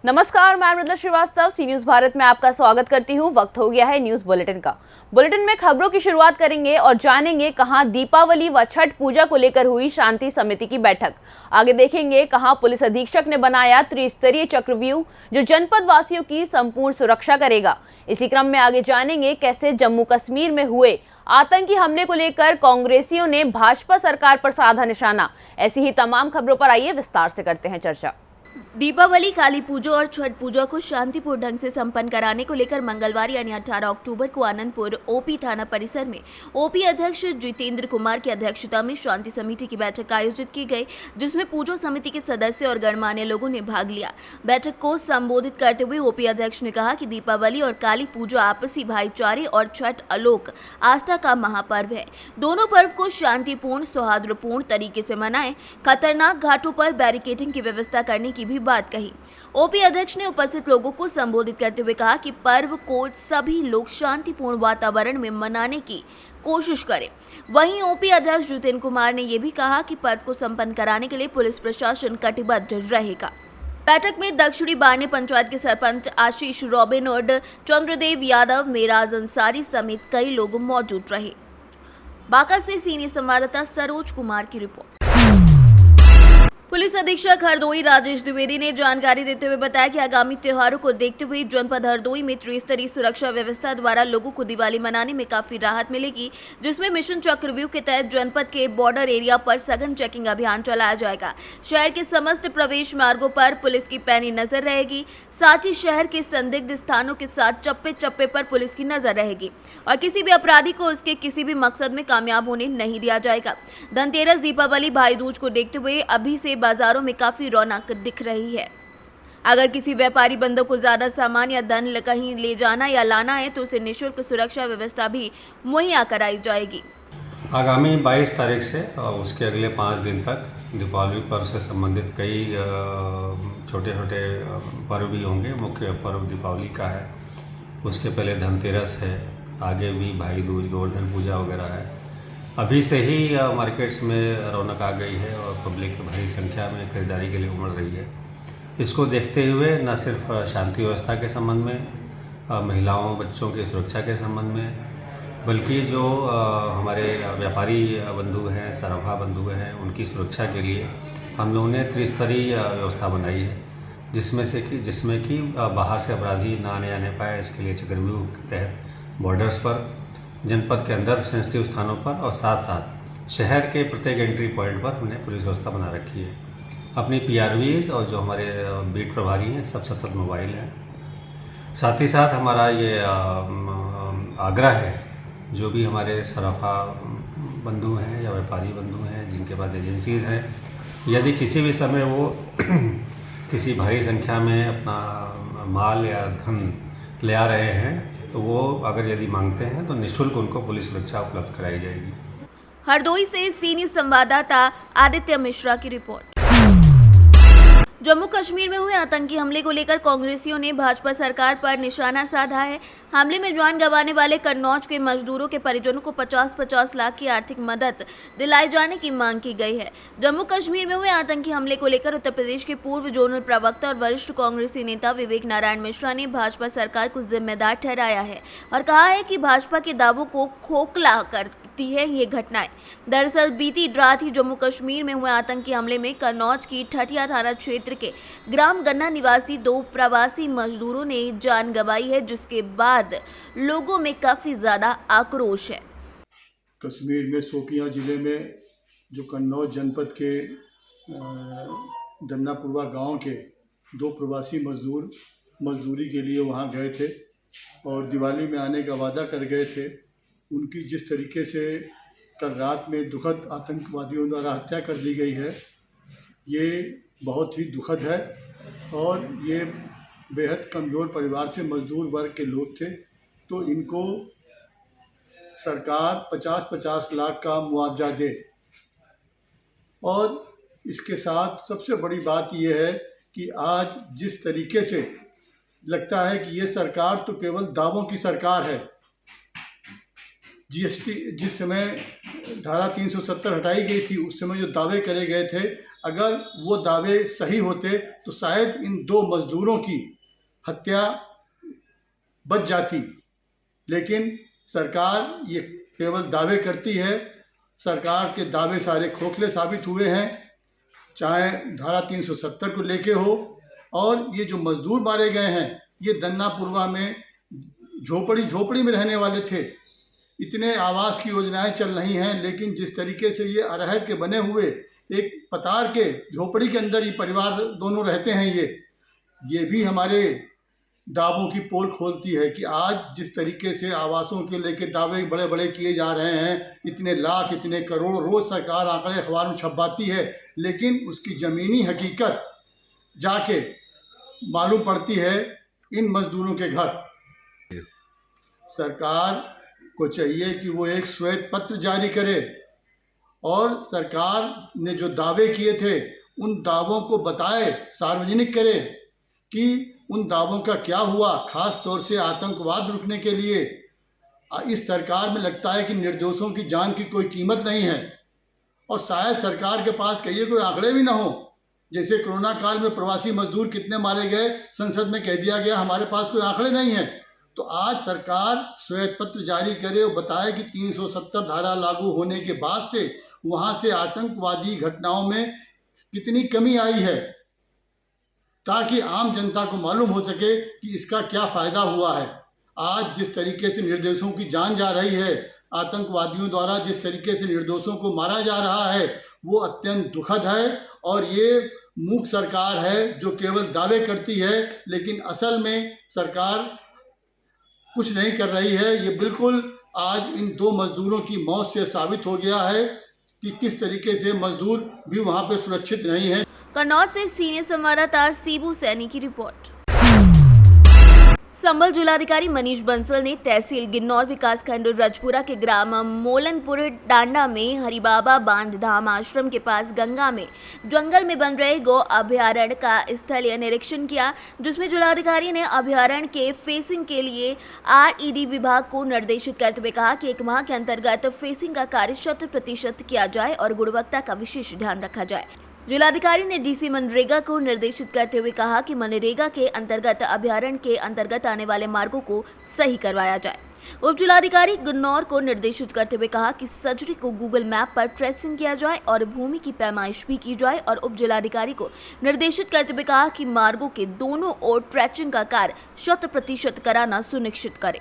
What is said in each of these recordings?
नमस्कार, मैं मृदुला श्रीवास्तव सी न्यूज भारत में आपका स्वागत करती हूं। वक्त हो गया है न्यूज बुलेटिन का। बुलेटिन में खबरों की शुरुआत करेंगे और जानेंगे कहां दीपावली व छठ पूजा को लेकर हुई शांति समिति की बैठक। आगे देखेंगे कहां पुलिस अधीक्षक ने बनाया त्रिस्तरीय चक्रव्यूह जो जनपद वासियों की संपूर्ण सुरक्षा करेगा। इसी क्रम में आगे जानेंगे कैसे जम्मू कश्मीर में हुए आतंकी हमले को लेकर कांग्रेसियों ने भाजपा सरकार पर साधा निशाना। ऐसी ही तमाम खबरों पर आइए विस्तार से करते हैं चर्चा। दीपावली, काली पूजा और छठ पूजा को शांतिपूर्ण ढंग से संपन्न कराने को लेकर मंगलवार यानी 18 अक्टूबर को आनंदपुर ओपी थाना परिसर में ओपी अध्यक्ष जितेंद्र कुमार की अध्यक्षता में शांति समिति की बैठक आयोजित की गई, जिसमें पूजा समिति के सदस्य और गणमान्य लोगों ने भाग लिया। बैठक को संबोधित करते हुए ओपी अध्यक्ष ने कहा कि दीपावली और काली पूजा आपसी भाईचारे और छठ अलोक आस्था का महापर्व है। दोनों पर्व को शांतिपूर्ण सौहार्दपूर्ण तरीके से मनाएं। खतरनाक घाटों पर बैरिकेडिंग की व्यवस्था करने की भी बात कही। ओपी अध्यक्ष ने उपस्थित लोगों को संबोधित करते हुए कहा कि पर्व को सभी लोग शांतिपूर्ण वातावरण में मनाने की कोशिश करें। वहीं ओपी अध्यक्ष जितेंद्र कुमार ने यह भी कहा कि पर्व को संपन्न कराने के लिए पुलिस प्रशासन कटिबद्ध रहेगा। बैठक में दक्षिणी बारने पंचायत के सरपंच आशीष रॉबिनहुड, चंद्रदेव यादव, मेराज अंसारी समेत कई लोग मौजूद रहे। बांका से सीनियर संवाददाता सरोज कुमार की रिपोर्ट। पुलिस अधीक्षक हरदोई राजेश द्विवेदी ने जानकारी देते हुए बताया कि आगामी त्योहारों को देखते हुए जनपद हरदोई में त्रिस्तरीय सुरक्षा व्यवस्था द्वारा लोगों को दिवाली मनाने में काफी राहत मिलेगी, जिसमें मिशन चक्रव्यूह के तहत जनपद के बॉर्डर एरिया पर सघन चेकिंग अभियान चलाया जाएगा। शहर के समस्त प्रवेश मार्गों पर पुलिस की पैनी नजर रहेगी। साथ ही शहर के संदिग्ध स्थानों के साथ चप्पे चप्पे पर पुलिस की नजर रहेगी और किसी भी अपराधी को उसके किसी भी मकसद में कामयाब होने नहीं दिया जाएगा। धनतेरस, दीपावली, भाई दूज को देखते हुए अभी से बाजारों में काफी रौनक दिख रही है। अगर किसी व्यापारी बंदों को ज्यादा सामान या धन कहीं ले जाना या लाना है तो उसे निःशुल्क सुरक्षा व्यवस्था भी मुहैया कराई जाएगी। आगामी 22 तारीख से उसके अगले 5 दिन तक दीपावली पर्व से संबंधित कई छोटे छोटे पर्व भी होंगे। मुख्य पर्व दीपावली का है, उसके पहले धनतेरस है, आगे भी भाई दूज, गोवर्धन पूजा वगैरह है। अभी से ही मार्केट्स में रौनक आ गई है और पब्लिक भारी संख्या में खरीदारी के लिए उमड़ रही है। इसको देखते हुए न सिर्फ शांति व्यवस्था के संबंध में, महिलाओं बच्चों की सुरक्षा के संबंध में, बल्कि जो हमारे व्यापारी बंधु हैं, सराफा बंधु हैं, उनकी सुरक्षा के लिए हम लोगों ने त्रिस्तरीय व्यवस्था बनाई है, जिसमें कि बाहर से अपराधी ना आने पाए। इसके लिए चक्रव्यूह के तहत बॉर्डर्स पर, जनपद के अंदर सेंसिटिव स्थानों पर और साथ साथ शहर के प्रत्येक एंट्री पॉइंट पर हमने पुलिस व्यवस्था बना रखी है। अपनी पीआरवीज और जो हमारे बीट प्रभारी हैं सब सतत मोबाइल हैं। साथ ही साथ हमारा ये आग्रह है, जो भी हमारे सराफा बंधु हैं या व्यापारी बंधु हैं जिनके पास एजेंसीज़ हैं, यदि किसी भी समय वो किसी भारी संख्या में अपना माल या धन ले आ रहे हैं तो वो अगर यदि मांगते हैं तो निःशुल्क उनको पुलिस सुरक्षा उपलब्ध कराई जाएगी। हरदोई से सीनियर संवाददाता आदित्य मिश्रा की रिपोर्ट। जम्मू कश्मीर में हुए आतंकी हमले को लेकर कांग्रेसियों ने भाजपा सरकार पर निशाना साधा है। हमले में जान गंवाने वाले कन्नौज के मजदूरों के परिजनों को 50-50 लाख की आर्थिक मदद दिलाए जाने की मांग की गई है। जम्मू कश्मीर में हुए आतंकी हमले को लेकर उत्तर प्रदेश के पूर्व जोनल प्रवक्ता और वरिष्ठ कांग्रेसी नेता विवेक नारायण मिश्रा ने भाजपा सरकार को जिम्मेदार ठहराया है और कहा है कि भाजपा के दावों को खोखला करती है ये घटनाएं। दरअसल बीती रात ही जम्मू कश्मीर में हुए आतंकी हमले में कन्नौज की ठठिया थाना क्षेत्र के ग्राम गन्ना निवासी 2 प्रवासी मजदूरों ने जान गंवाई है, जिसके बाद लोगों में काफी ज्यादा आक्रोश है। कश्मीर में शोपियां जिले में जो कन्नौज जनपद के दन्नापुरवा गांव के 2 प्रवासी मजदूर मजदूरी के लिए वहां गए थे और दिवाली में आने का वादा कर गए थे। उनकी जिस तरीके से कल रात में दुखद आतंकवादियों द्वारा हत्या कर दी गई है, ये बहुत ही दुखद है और ये बेहद कमज़ोर परिवार से मजदूर वर्ग के लोग थे। तो इनको सरकार 50-50 लाख का मुआवजा दे। और इसके साथ सबसे बड़ी बात यह है कि आज जिस तरीके से लगता है कि ये सरकार तो केवल दावों की सरकार है, जीएसटी जिस समय धारा 370 हटाई गई थी उस समय जो दावे करे गए थे, अगर वो दावे सही होते तो शायद इन दो मजदूरों की हत्या बच जाती। लेकिन सरकार ये केवल दावे करती है। सरकार के दावे सारे खोखले साबित हुए हैं, चाहे धारा 370 को लेके हो। और ये जो मजदूर मारे गए हैं ये दन्नापुरवा में झोपड़ी में रहने वाले थे। इतने आवास की योजनाएं चल रही हैं, लेकिन जिस तरीके से ये अरहर के बने हुए एक पतार के झोपड़ी के अंदर ये परिवार दोनों रहते हैं, ये भी हमारे दावों की पोल खोलती है कि आज जिस तरीके से आवासों के लेके दावे बड़े बड़े किए जा रहे हैं, इतने लाख इतने करोड़ रोज़ सरकार आंकड़े अखबार में छपवाती है, लेकिन उसकी ज़मीनी हकीकत जाके मालूम पड़ती है इन मजदूरों के घर। सरकार को चाहिए कि वो एक श्वेत पत्र जारी करे और सरकार ने जो दावे किए थे उन दावों को बताए, सार्वजनिक करे कि उन दावों का क्या हुआ। खास तौर से आतंकवाद रुकने के लिए इस सरकार में लगता है कि निर्दोषों की जान की कोई कीमत नहीं है, और शायद सरकार के पास कहिए कोई आंकड़े भी ना हो। जैसे कोरोना काल में प्रवासी मजदूर कितने मारे गए, संसद में कह दिया गया हमारे पास कोई आंकड़े नहीं है। तो आज सरकार श्वेत पत्र जारी करे और बताए कि 370 धारा लागू होने के बाद से वहाँ से आतंकवादी घटनाओं में कितनी कमी आई है, ताकि आम जनता को मालूम हो सके कि इसका क्या फ़ायदा हुआ है। आज जिस तरीके से निर्दोषों की जान जा रही है, आतंकवादियों द्वारा जिस तरीके से निर्दोषों को मारा जा रहा है, वो अत्यंत दुखद है। और ये मूक सरकार है जो केवल दावे करती है, लेकिन असल में सरकार कुछ नहीं कर रही है। ये बिल्कुल आज इन दो मजदूरों की मौत से साबित हो गया है कि किस तरीके से मजदूर भी वहाँ पे सुरक्षित नहीं है। कन्नौज से सीनियर संवाददाता सीबू सैनी की रिपोर्ट। संभल जिलाधिकारी मनीष बंसल ने तहसील गिन्नौर विकासखंड रजपुरा के ग्राम मोलनपुर डांडा में हरिबाबा बांध धाम आश्रम के पास गंगा में जंगल में बन रहे गौ अभयारण्य का स्थलीय निरीक्षण किया, जिसमें जिलाधिकारी ने अभयारण्य के फेसिंग के लिए RED विभाग को निर्देशित करते हुए कहा कि 1 माह के अंतर्गत फेसिंग का कार्य 100% किया जाए और गुणवत्ता का विशेष ध्यान रखा जाए। जिलाधिकारी ने DC मनरेगा को निर्देशित करते हुए कहा कि मनरेगा के अंतर्गत अभयारण्य के अंतर्गत आने वाले मार्गों को सही करवाया जाए। उप जिलाधिकारी गुन्नौर को निर्देशित करते हुए कहा कि सजरी को गूगल मैप पर ट्रेसिंग किया जाए और भूमि की पैमाइश भी की जाए, और उप जिलाधिकारी को निर्देशित करते हुए कहा कि मार्गों के दोनों ओर ट्रेचिंग का कार्य 100% कराना सुनिश्चित करें।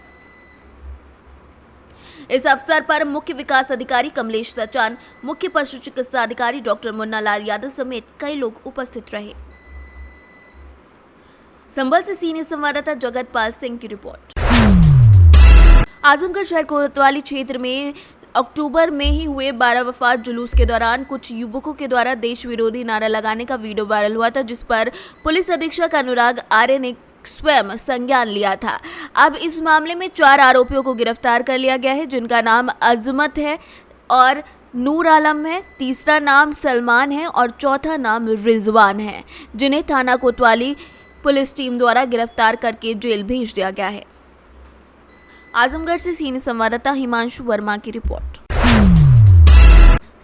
इस अवसर पर मुख्य विकास अधिकारी कमलेश सचान, मुख्य पशु चिकित्सा अधिकारी डॉक्टर मुन्ना लाल यादव समेत कई लोग उपस्थित रहे। संभल से सीनियर संवाददाता जगतपाल सिंह की रिपोर्ट। आजमगढ़ शहर कोतवाली क्षेत्र में अक्टूबर में ही हुए 12 वफात जुलूस के दौरान कुछ युवकों के द्वारा देश विरोधी नारा लगाने का वीडियो वायरल हुआ था, जिस पर पुलिस अधीक्षक अनुराग आर्य ने स्वयं संज्ञान लिया था। अब इस मामले में 4 आरोपियों को गिरफ्तार कर लिया गया है, जिनका नाम अजमत है और नूर आलम है, तीसरा नाम सलमान है और चौथा नाम रिजवान है, जिन्हें थाना कोतवाली पुलिस टीम द्वारा गिरफ्तार करके जेल भेज दिया गया है। आजमगढ़ से सीनियर संवाददाता हिमांशु वर्मा की रिपोर्ट।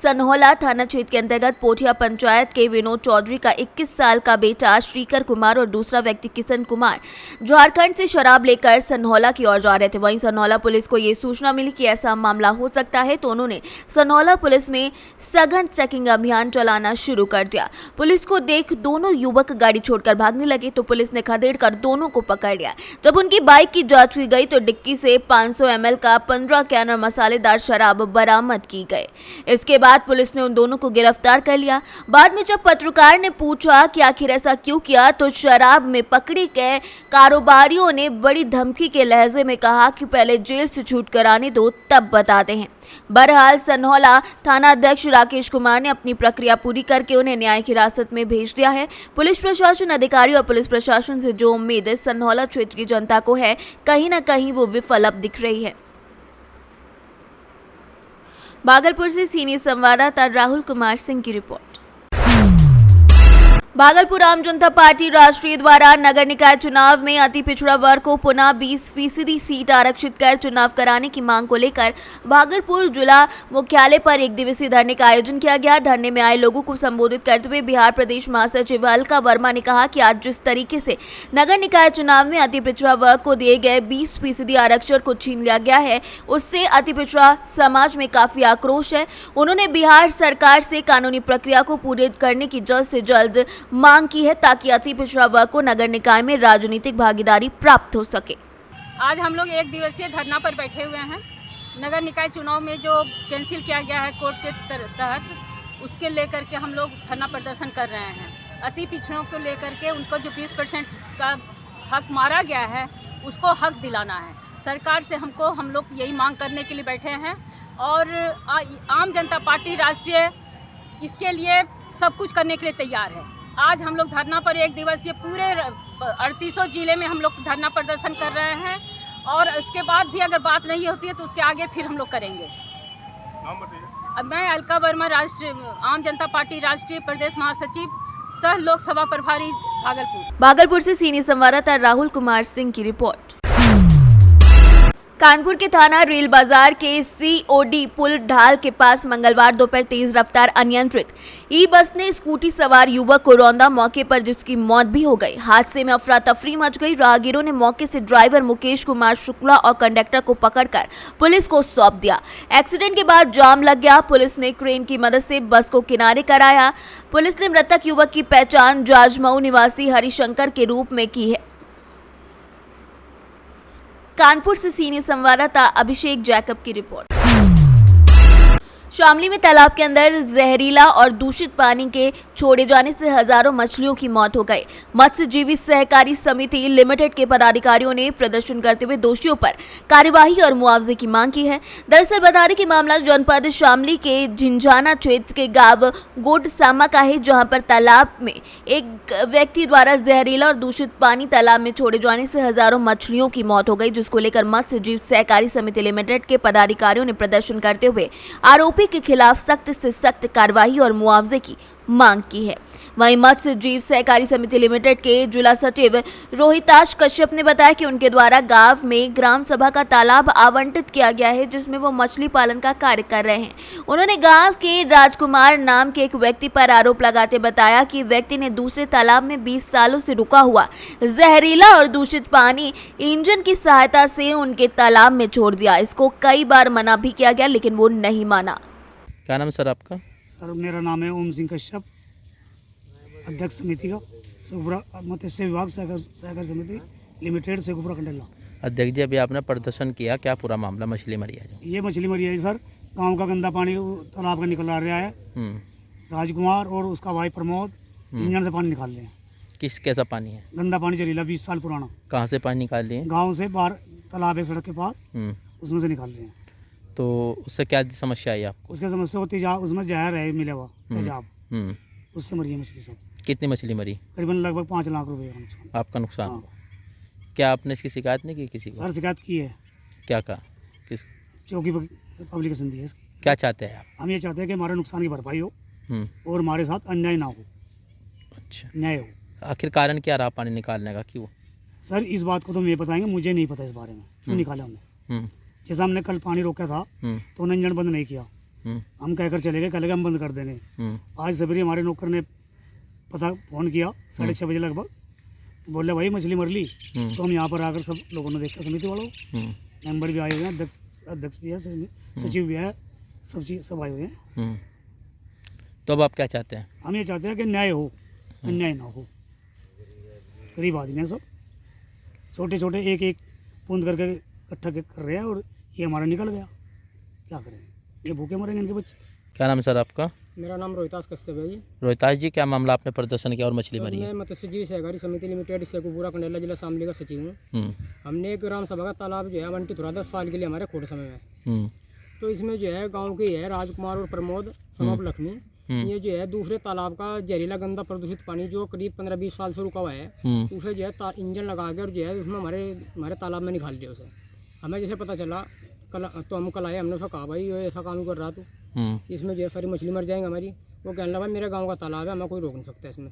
सनहौला थाना क्षेत्र के अंतर्गत पोठिया पंचायत के विनोद चौधरी का 21 साल का बेटा श्रीकर कुमार और दूसरा व्यक्ति किशन कुमार झारखंड से शराब लेकर सनहौला की ओर जा रहे थे। वहीं सनहौला पुलिस को ये सूचना मिली कि ऐसा मामला हो सकता है, तो उन्होंने सनहौला पुलिस में सघन चेकिंग अभियान चलाना शुरू कर दिया। पुलिस को देख दोनों युवक गाड़ी छोड़कर भागने लगे, तो पुलिस ने खदेड़कर दोनों को पकड़ लिया। जब उनकी बाइक की जांच की गई तो डिक्की से 500 ml का 15 कैन और मसालेदार शराब बरामद की गई। इसके बाद पुलिस ने उन दोनों को गिरफ्तार कर लिया। बाद में जब पत्रकार ने पूछा कि आखिर ऐसा क्यों किया, तो शराब में पकड़ी गए कारोबारियों ने बड़ी धमकी के लहजे में कहा कि पहले जेल से छूट कर आने दो, तब बताते हैं। बहरहाल सनहौला थाना अध्यक्ष राकेश कुमार ने अपनी प्रक्रिया पूरी करके उन्हें न्यायिक हिरासत में भेज दिया है। पुलिस प्रशासन अधिकारी और पुलिस प्रशासन से जो उम्मीद सनहौला क्षेत्र की जनता को है, कहीं न कहीं वो विफल अब दिख रही है। भागलपुर से सीनियर संवाददाता राहुल कुमार सिंह की रिपोर्ट। भागलपुर आम जनता पार्टी राष्ट्रीय द्वारा नगर निकाय चुनाव में अति पिछड़ा वर्ग को पुनः 20% सीट आरक्षित कर चुनाव कराने की मांग को लेकर भागलपुर जिला मुख्यालय पर एक दिवसीय धरने का आयोजन किया गया। धरने में आए लोगों को संबोधित करते हुए बिहार प्रदेश महासचिव अलका वर्मा ने कहा कि आज जिस तरीके से नगर निकाय चुनाव में अति पिछड़ा वर्ग को दिए गए 20% आरक्षण को छीन लिया गया है, उससे अति पिछड़ा समाज में काफी आक्रोश है। उन्होंने बिहार सरकार से कानूनी प्रक्रिया को पूरी करने की जल्द से जल्द मांग की है ताकि अति पिछड़ा वर्ग को नगर निकाय में राजनीतिक भागीदारी प्राप्त हो सके। आज हम लोग एक दिवसीय धरना पर बैठे हुए हैं। नगर निकाय चुनाव में जो कैंसिल किया गया है कोर्ट के तहत, उसके लेकर के हम लोग धरना प्रदर्शन कर रहे हैं। अति पिछड़ों को लेकर के उनको जो 20% का हक मारा गया है उसको हक दिलाना है। सरकार से हम लोग यही मांग करने के लिए बैठे हैं और आम जनता पार्टी राष्ट्रीय इसके लिए सब कुछ करने के लिए तैयार है। आज हम लोग धरना पर एक दिवसीय पूरे 3800 जिले में हम लोग धरना प्रदर्शन कर रहे हैं और इसके बाद भी अगर बात नहीं होती है तो उसके आगे फिर हम लोग करेंगे। अब मैं अलका वर्मा आम जनता पार्टी राष्ट्रीय प्रदेश महासचिव सह लोकसभा प्रभारी भागलपुर से सीनियर संवाददाता राहुल कुमार सिंह की रिपोर्ट। कानपुर के थाना रेल बाजार के COD पुल ढाल के पास मंगलवार दोपहर तेज रफ्तार अनियंत्रित ई बस ने स्कूटी सवार युवक को रौंदा, मौके पर जिसकी मौत भी हो गई। हादसे में अफरा तफरी मच गई। राहगीरों ने मौके से ड्राइवर मुकेश कुमार शुक्ला और कंडक्टर को पकड़कर पुलिस को सौंप दिया। एक्सीडेंट के बाद जाम लग गया। पुलिस ने क्रेन की मदद से बस को किनारे कराया। पुलिस ने मृतक युवक की पहचान जाजमऊ निवासी हरिशंकर के रूप में की है। कानपुर से सीनियर संवाददाता अभिषेक जैकब की रिपोर्ट। शामली में तालाब के अंदर जहरीला और दूषित पानी के छोड़े जाने से हजारों मछलियों की मौत हो गई। मत्स्यजीवी सहकारी समिति लिमिटेड के पदाधिकारियों ने प्रदर्शन करते हुए दोषियों पर कार्यवाही और मुआवजे की मांग की है। दरअसल बता दें कि मामला जनपद शामली के झिंझाना क्षेत्र के गांव गोडसामा का है, जहां पर तालाब में एक व्यक्ति द्वारा जहरीला और दूषित पानी तालाब में छोड़े जाने से हजारों मछलियों की मौत हो गई, जिसको लेकर मत्स्यजीव सहकारी समिति लिमिटेड के पदाधिकारियों ने प्रदर्शन करते हुए आरोपी के खिलाफ सख्त से सख्त कार्रवाई और मुआवजे की मांग की है। वहीं मत्स्य जीव सहकारी समिति लिमिटेड के जिला सचिव रोहिताश कश्यप ने बताया कि उनके द्वारा गांव में ग्राम सभा का तालाब आवंटित किया गया है, जिसमें वो मछली पालन का कार्य कर रहे हैं। उन्होंने गांव के राजकुमार नाम के एक व्यक्ति पर आरोप लगाते बताया कि व्यक्ति ने दूसरे तालाब में 20 सालों से रुका हुआ जहरीला और दूषित पानी इंजन की सहायता से उनके तालाब में छोड़ दिया। इसको कई बार मना भी किया गया, लेकिन वो नहीं माना। क्या नाम है सर आपका? सर मेरा नाम है ओम सिंह कश्यप, अध्यक्ष समिति का शेखपुरा मत्स्य विभाग सहकारी समिति लिमिटेड शेखपुरा कंडेला। अध्यक्ष जी, अभी आपने प्रदर्शन किया, क्या पूरा मामला? मछली मरी है? ये मछली मरी है सर, गांव का गंदा पानी तालाब का निकल रहा है। राजकुमार और उसका भाई प्रमोद इंजन से पानी निकाल रहे हैं। कैसा पानी है? गंदा पानी जहरीला 20 साल पुराना। कहाँ से पानी निकाल लिए? गाँव से बाहर तालाब है सड़क के पास, उसमें से निकाल रहे हैं। तो उससे क्या समस्या आई आपको? उसकी समस्या होती है उसमें जहर है मिला हुआ तेजाब, उससे मरी है मछली सब। कितनी मछली मरी? करीबन लगभग 5 लाख रुपए का नुकसान। आपका नुकसान हुआ। क्या आपने इसकी शिकायत नहीं की किसी को? सर शिकायत की है। क्या कहा? किस चौकी पब्लिकेशन दी है इसकी। क्या चाहते हैं आप? हम ये चाहते हैं कि हमारे नुकसान की भरपाई हो और हमारे साथ अन्याय ना हो। अच्छा, न्याय हो। आखिर कारण क्या रहा पानी निकालने का? क्यों? सर इस बात को तो ये बताएंगे, मुझे नहीं पता इस बारे में क्यों निकाला हमने। जैसा हमने कल पानी रोका था तो उन्होंने इंजन बंद नहीं किया, हम कहकर चले गए, कल हम बंद कर देंगे। आज सवेरे हमारे नौकर ने पता फोन किया 6:30 बजे लगभग, बोले भाई मछली मर ली। तो हम यहाँ पर आकर सब लोगों ने देखा, समिति वालों मेंबर भी आए हुए हैं, अध्यक्ष भी है, सचिव भी है, सब आए हुए हैं। तो अब आप क्या चाहते हैं? हम ये चाहते हैं कि न्याय हो, अन्याय ना हो। गरीब आदमी है सब, छोटे छोटे एक एक बूंद करके इकट्ठा कर रहे हैं और ये हमारा निकल गया, क्या करें, ये भूखे मरेंगे इनके बच्चे। क्या नाम है सर आपका? मेरा नाम रोहिताश कश्यप है जी। रोहिताश जी, क्या मामला आपने प्रदर्शन किया और मछली मरी है? मैं मत्स्यजीवी सहकारी समिति लिमिटेड शेखपुरा कंडेला जिला शामली का सचिव हूँ। हमने एक ग्राम सभा का तालाब जो है आवंटित हो रहा 10 साल के लिए हमारे खोट समय में। तो इसमें जो है गाँव के है राजकुमार और प्रमोद समाप लक्ष्मी, ये जो है दूसरे तालाब का जहरीला गंदा प्रदूषित पानी जो करीब 15-20 साल से रुका हुआ है, उसे जो है इंजन लगा के और जो है उसमें हमारे तालाब में निकाल दिया उसे। हमें जैसे पता चला कल, तो हम कल आए, हमने उसको कहा भाई ये ऐसा काम कर रहा तू, इसमें जो है सारी मछली मर जाएंगी हमारी। वो कहने लगा भाई मेरे गांव का तालाब है, हमें कोई रोक नहीं सकता इसमें,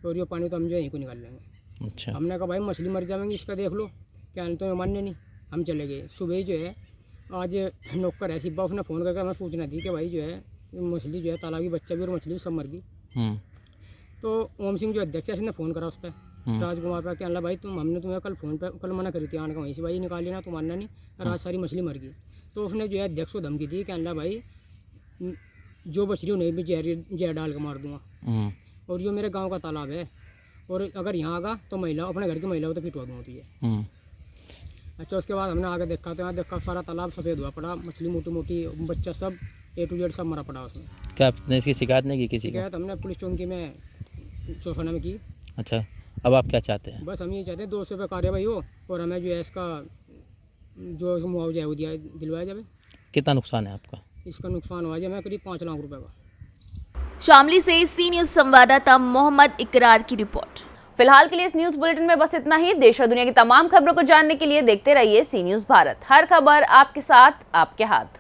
और ये पानी तो हम जो है यहीं को निकाल लेंगे। अच्छा। हमने कहा भाई मछली मर जाएंगी, इसका देख लो। कहने तो मानने नहीं, हम चले गए। सुबह ही जो है आज नौकर है सिब्बा, उसने फ़ोन करके हमें सूचना दी कि भाई जो है मछली जो है तालाब की बच्चा भी और मछली भी सब मर गई। तो ओम सिंह जो अध्यक्ष है उसने फ़ोन करा उस पर, राजकुमार पर, कहना भाई हमने तुम्हें कल फ़ोन पे कल मना करी थी आने का, वहीं से भाई निकाल लेना, तो मानना नहीं, और आज सारी मछली मर गई। तो उसने जो है अध्यक्ष को धमकी दी, कहना भाई जो बछड़ी नहीं भी जहर डाल के मार दूंगा, और जो मेरे गांव का तालाब है, और अगर यहाँ आगा तो महिला अपने घर की महिलाओं तो पिटवा दूँगा तुझे। अच्छा, उसके बाद हमने आगे देखा तो यहाँ देखा सारा तालाब सफ़ेद हुआ पड़ा, मछली मोटी मोटी, बच्चा सब A to Z सब मरा पड़ा उसमें। क्या आपने इसकी शिकायत नहीं की किसी को? शिकायत हमने पुलिस चौकी में चौथाना में की। अच्छा, अब आप क्या चाहते हैं? बस हम ये चाहते हैं 200 रुपये कार्रवाई हो, और हमें जो है इसका जो मुआवजा है वो दिलवाया जाए। कितना नुकसान है आपका? इसका नुकसान हुआ है हमें करीब 5 लाख रुपए का। शामली से सी न्यूज़ संवाददाता मोहम्मद इकरार की रिपोर्ट। फिलहाल के लिए इस न्यूज बुलेटिन में बस इतना ही। देश और दुनिया की तमाम खबरों को जानने के लिए देखते रहिए सी न्यूज भारत। हर खबर आपके साथ, आपके हाथ।